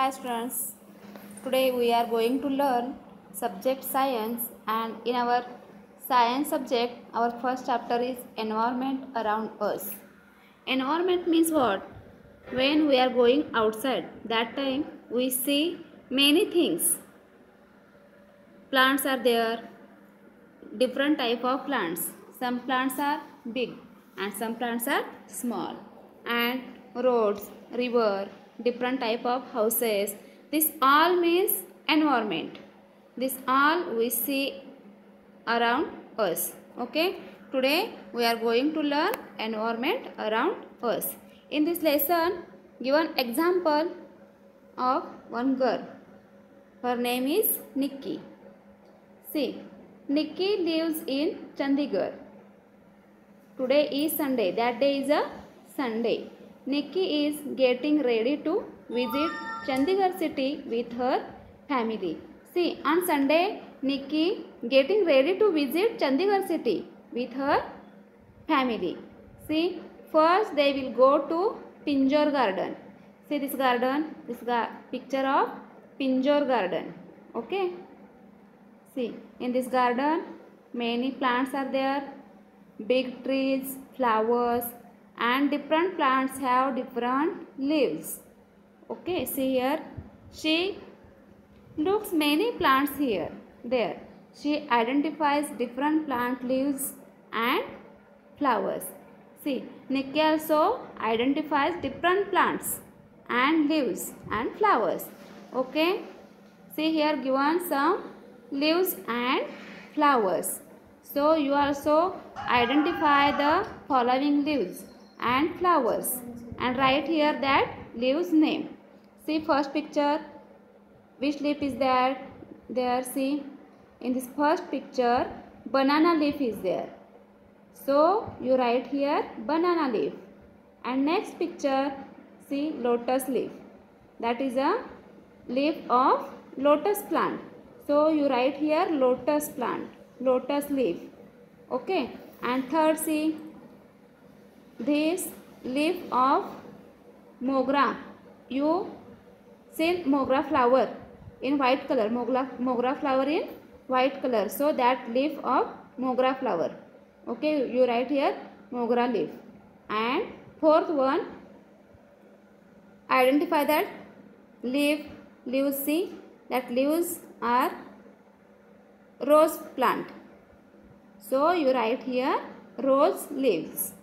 Hi students, today we are going to learn subject science, and in our science subject our first chapter is environment around us. Environment means what? When we are going outside, that time we see many things. Plants are there, different type of plants. Some plants are big and some plants are small, and roads, river, different type of houses. This all means environment. This all we see around us. Okay, today we are going to learn environment around us. In this lesson, give an example of one girl. Her name is Nikki. See, Nikki lives in Chandigarh. Today is Sunday. That day is a Sunday. Nikki is getting ready to visit Chandigarh city with her family. See, on Sunday, Nikki getting ready to visit Chandigarh city with her family. See, first they will go to Pinjore garden. See this garden, picture of Pinjore garden. Okay. See, in this garden, many plants are there, big trees, flowers, and different plants have different leaves. Okay, see here, she looks many plants here, there. She identifies different plant leaves and flowers. See, Nikki also identifies different plants and leaves and flowers. Okay, see here given some leaves and flowers. So you also identify the following leaves and flowers and write here that leaves name. See first picture, which leaf is that? There, see, in this first picture banana leaf is there. So you write here banana leaf. And next picture, see, lotus leaf. That is a leaf of lotus plant. So you write here lotus plant, lotus leaf. Okay. And third, see, this leaf of mogra. You see mogra flower in white color, mogra flower in white color. So that leaf of mogra flower. Okay, you write here mogra leaf. And fourth one, identify that leaves, see, that leaves are rose plant. So you write here rose leaves.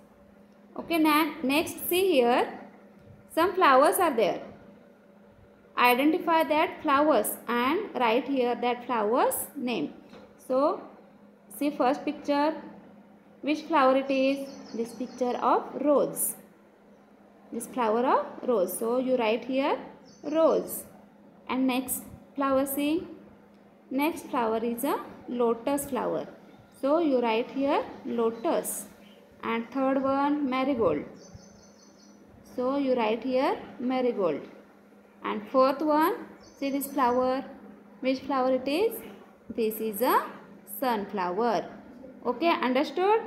Okay, now next see here some flowers are there. Identify that flowers and write here that flowers name. So see first picture, which flower it is? This picture of rose. This flower of rose. So you write here rose. And next flower, see, next flower is a lotus flower. So you write here lotus. And third one marigold. So you write here marigold. And fourth one, see this flower. Which flower it is? This is a sunflower. Okay, understood?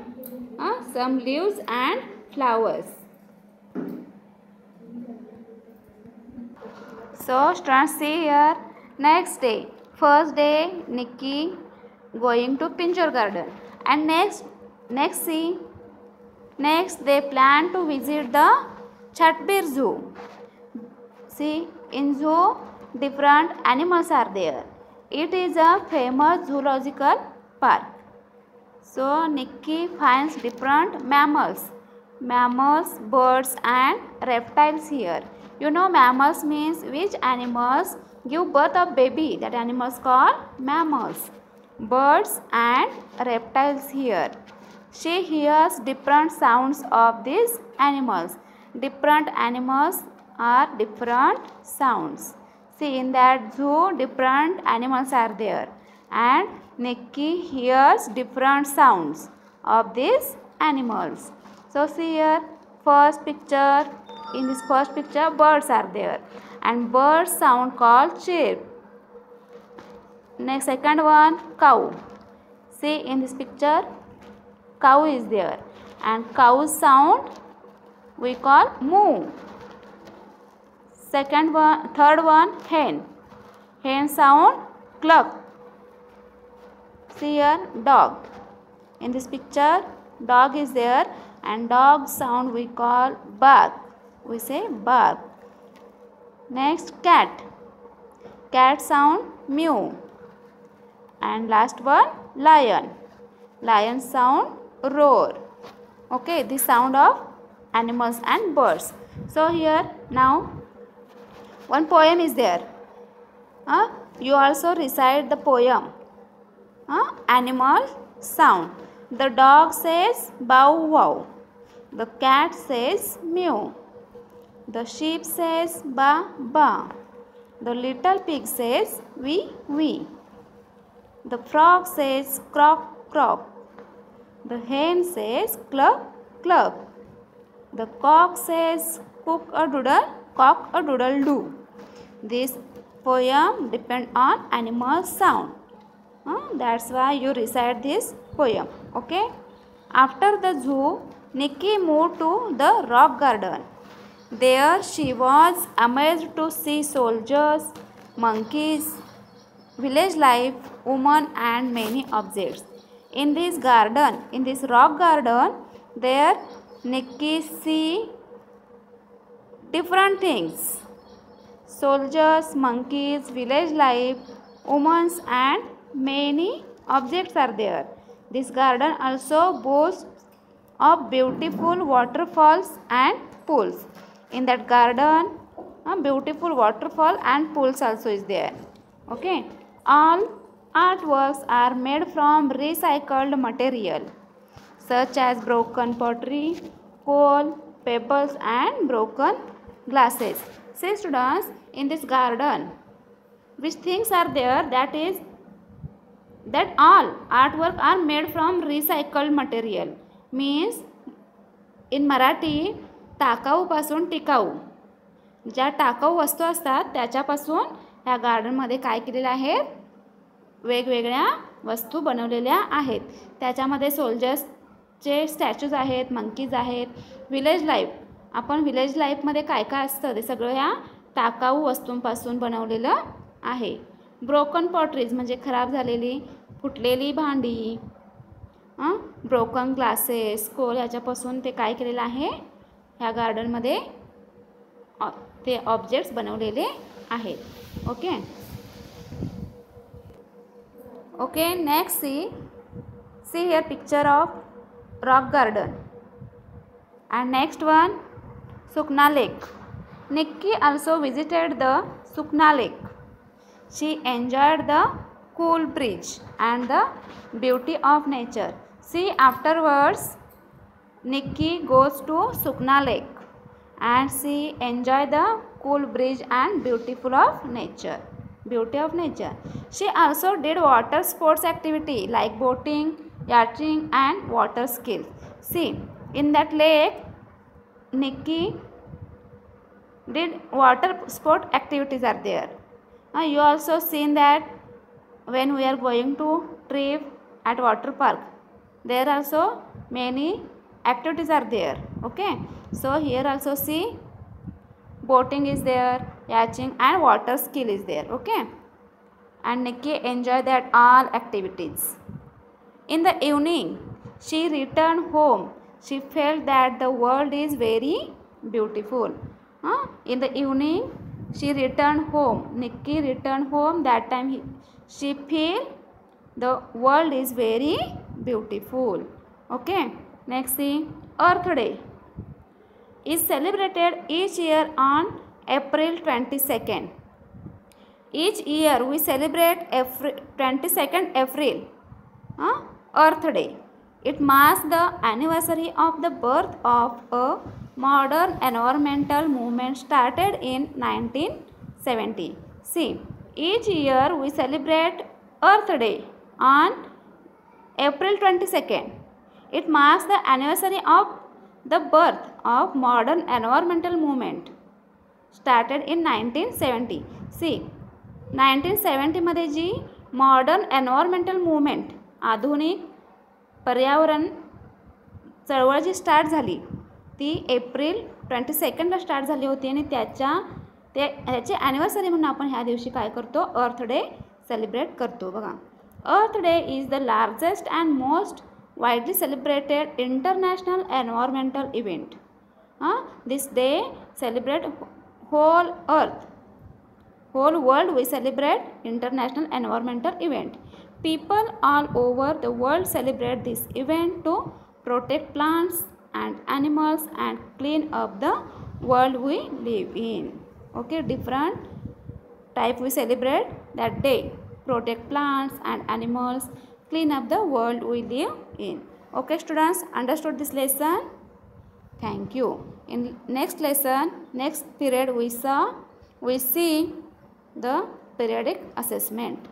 Some leaves and flowers. So students, see here, next day. First day, Nikki going to Pinjore garden. And next see, next they plan to visit the Chatbir zoo. See, in zoo different animals are there. It is a famous zoological park. So Nikki finds different mammals, birds and reptiles here. You know mammals means which animals give birth of baby, that animals called mammals. Birds and reptiles here. She hears different sounds of these animals. Different animals are different sounds. See, in that zoo different animals are there and Nikki hears different sounds of these animals. So see here first picture, in this first picture birds are there and birds sound called chirp. Next second one cow. See in this picture cow is there and cow's sound we call moo. Third one, hen. Hen sound cluck. See here, dog. In this picture, dog is there, and dog sound we call bark. We say bark. Next, cat. Cat sound mew. And last one, lion. Lion sound roar. Okay, the sound of animals and birds. So here now one poem is there. You also recite the poem. Animal sound. The dog says bow wow. The cat says mew. The sheep says ba ba. The little pig says wee wee. The frog says croak croak. The hen says cluck cluck. The cock says cock a doodle doo. This poem depends on animal sound. That's why you recite this poem. Okay. After the zoo, Nikki moved to the rock garden. There she was amazed to see soldiers, monkeys, village life, women and many objects. In this rock garden, there Nikki see different things. Soldiers, monkeys, village life, women and many objects are there. This garden also boasts of beautiful waterfalls and pools. In that garden, a beautiful waterfall and pools also is there. Okay. All artworks are made from recycled material such as broken pottery, coal, pebbles and broken glasses. See students, in this garden, which things are there? That all artwork are made from recycled material. Means in Marathi, टाकाऊ पासून टिकाऊ. ज्या टाकाऊ वस्तू असतात त्याच्यापासून ह्या गार्डनमध्ये काय केलेलं आहे? वेगवेगळ्या वस्तू बनवलेल्या आहेत. त्याच्यामध्ये सोल्जर्सचे स्टॅच्यूज आहेत, मंकीज आहेत, विलेज लाईफ. आपण विलेज लाईफमध्ये काय काय असतं ते सगळं ह्या टाकाऊ वस्तूंपासून बनवलेलं आहे. ब्रोकन पॉटरीज म्हणजे खराब झालेली, फुटलेली भांडी, ब्रोकन ग्लासेस, कोल याच्यापासून ते काय केलेलं आहे? ह्या गार्डनमध्ये ते ऑब्जेक्ट्स बनवलेले आहेत. Okay. Okay, next see here picture of rock garden. And next one, Sukna Lake. Nikki also visited the Sukna Lake. She enjoyed the cool breeze and the beauty of nature. See, afterwards Nikki goes to Sukna Lake and she enjoy the cool breeze and beauty of nature. She also did water sports activity like boating, yachting and water skills. See, in that lake Nikki did water sport activities are there. You also seen that when we are going to trip at water park, there also many activities are there. Okay, so here also see boating is there, yachting and water skill is there. Okay, and Nikki enjoyed that all activities. In the evening she returned home. She felt that the world is very beautiful. In the evening she returned home. Nikki returned home. That time she feel the world is very beautiful. Okay, next thing, Earth Day is celebrated each year on April 22nd. Each year we celebrate 22nd April, Earth Day. It marks the anniversary of the birth of a modern environmental movement started in 1970. See, each year we celebrate Earth Day on April 22nd. It marks the anniversary of the birth of modern environmental movement started in 1970. See, 1970 मध्ये जी modern environmental movement, आधुनिक पर्यावरण चळवळ जी start झाली ती April 22ला start झाली होती आणि त्याच्या त्याची ॲनिव्हर्सरी म्हणून आपण ह्या दिवशी काय करतो, अर्थ डे सेलिब्रेट करतो. बघा, earth day is the largest and most widely celebrated international environmental event. This day celebrate whole earth, whole world we celebrate international environmental event. People all over the world celebrate this event to protect plants and animals and clean up the world we live in. Okay, different type we celebrate that day. Protect plants and animals, clean up the world we live in. Okay students, understood this lesson? Thank you. In next lesson, next period we see the periodic assessment.